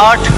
8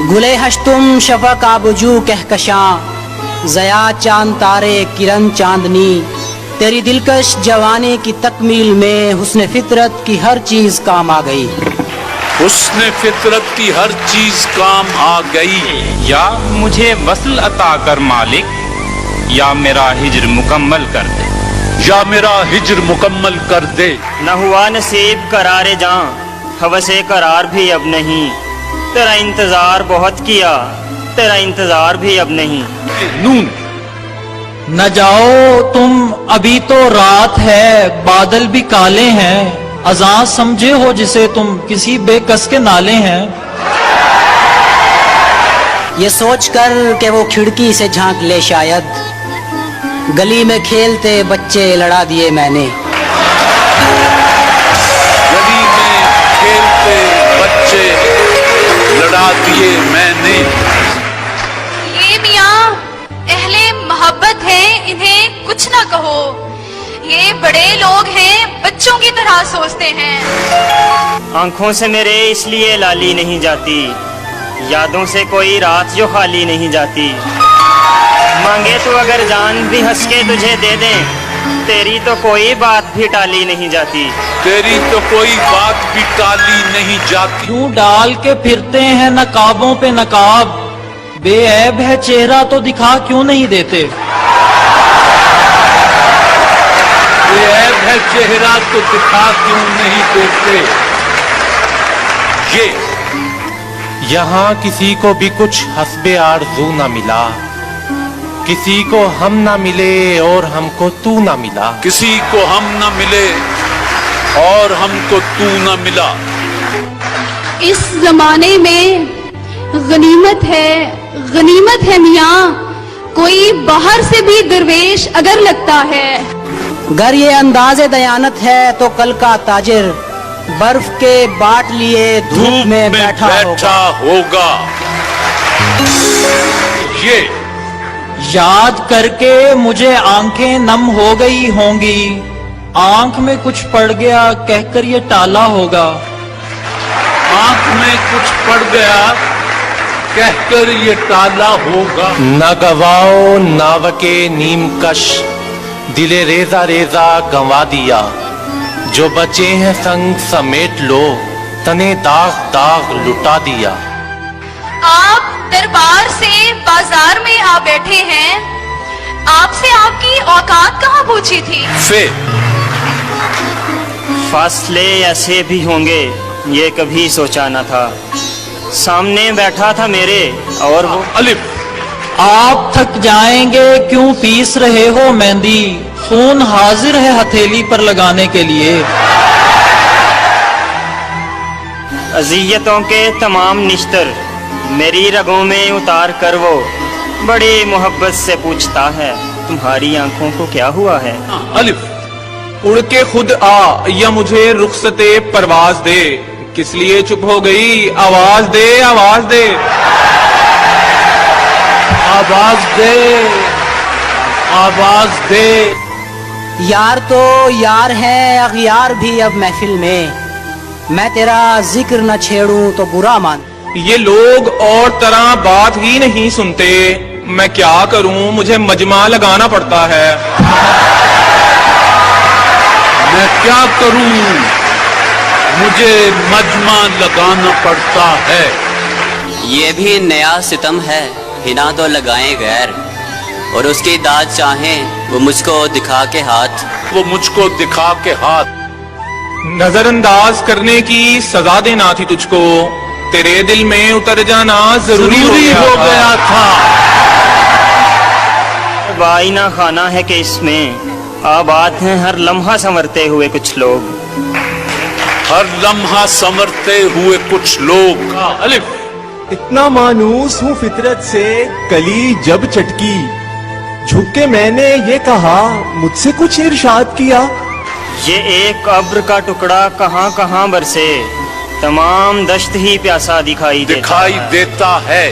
گلے ہشتم شفق آبجو کہکشاں ضیا چاند تارے کرن چاندنی، تیری دلکش جوانی کی تکمیل میں حسن فطرت کی ہر چیز کام آ گئی. حسن فطرت کی ہر چیز کام آ گئی. یا مجھے وصل عطا کر مالک، یا میرا ہجر مکمل کر دے. یا میرا ہجر مکمل کر دے. نہ ہوا نصیب قرار جاں، ہوس قرار بھی اب نہیں. تیرا انتظار بہت کیا، تیرا انتظار بھی اب نہیں. نون. نہ جاؤ تم، ابھی تو رات ہے، بادل بھی کالے ہیں، اذاں سمجھے ہو جسے تم کسی بے کس کے نالے ہیں. یہ سوچ کر کہ وہ کھڑکی سے جھانک لے شاید، گلی میں کھیلتے بچے لڑا دیے میں نے. گلی میں کھیلتے بچے لڑا دیے میں نے. یہ میاں اہل محبت ہیں، انہیں کچھ نہ کہو. یہ بڑے لوگ ہیں، بچوں کی طرح سوچتے ہیں. آنکھوں سے میرے اس لیے لالی نہیں جاتی، یادوں سے کوئی رات جو خالی نہیں جاتی. مانگے تو اگر جان بھی ہنس کے تجھے دے دیں، تیری تو کوئی بات بھی ٹالی نہیں جاتی. تیری تو کوئی بات بھی ٹالی نہیں جاتی. کیوں ڈال کے پھرتے ہیں نقابوں پہ نقاب، بے عیب ہے چہرہ تو دکھا کیوں نہیں دیتے. بے عیب ہے چہرہ تو دکھا کیوں نہیں دیتے. یہاں کسی کو بھی کچھ حسب آرزو نہ ملا، کسی کو ہم نہ ملے اور ہم کو تو نہ ملا. کسی کو ہم نہ ملے اور ہم کو تو نہ ملا. اس زمانے میں غنیمت ہے میاں، کوئی باہر سے بھی درویش اگر لگتا ہے. گر یہ انداز دیانت ہے تو کل کا تاجر برف کے باٹ لیے دھوپ میں بیٹھا ہوگا. یہ یاد کر کے مجھے آنکھیں نم ہو گئی ہوں گی، آنکھ میں کچھ پڑ گیا کہہ کر یہ ٹالا ہوگا. آنکھ میں کچھ پڑ گیا کہہ کر یہ ٹالا ہوگا. نہ گواؤ ناوکے نیم کش، دل ریزہ ریزہ گنوا دیا. جو بچے ہیں سنگ سمیٹ لو، تنے داغ داغ لٹا دیا. آپ دربار سے بازار میں آ بیٹھے ہیں، آپ سے آپ کی اوقات کہاں پوچھی تھی. فاصلے ایسے بھی ہوں گے یہ کبھی سوچا نہ تھا. سامنے بیٹھا تھا میرے اور وہ الف. آپ تھک جائیں گے کیوں پیس رہے ہو مہندی، خون حاضر ہے ہتھیلی پر لگانے کے لیے. اذیتوں کے تمام نشتر میری رگوں میں اتار کر وہ بڑی محبت سے پوچھتا ہے، تمہاری آنکھوں کو کیا ہوا ہے. الف. اڑ کے خود آ یا مجھے رخصت پرواز دے، کس لیے چپ ہو گئی، آواز دے آواز دے. آواز دے آواز دے. یار تو یار ہے اغیار بھی اب محفل میں تیرا ذکر نہ چھیڑوں تو برا مان. یہ لوگ اور طرح بات ہی نہیں سنتے، میں کیا کروں مجھے مجمع لگانا پڑتا ہے. میں کیا کروں مجھے مجمع لگانا پڑتا ہے. یہ بھی نیا ستم ہے، ہنا تو لگائیں غیر، اور اس کی داد چاہیں وہ مجھ کو دکھا کے ہاتھ. وہ مجھ کو دکھا کے ہاتھ. نظر انداز کرنے کی سزا دینا تھی تجھ کو، تیرے دل میں اتر جانا ضروری ہو گیا تھا. آئینہ خانہ ہے کہ اس میں آباد ہیں ہر لمحہ سنورتے ہوئے کچھ لوگ. ہر لمحہ سنورتے ہوئے کچھ لوگ. الف. اتنا مانوس ہوں فطرت سے، کلی جب چٹکی جھک کے میں نے یہ کہا، مجھ سے کچھ ارشاد کیا. یہ ایک ابر کا ٹکڑا کہاں کہاں برسے، تمام دشت ہی پیاسا دکھائی دیتا ہے.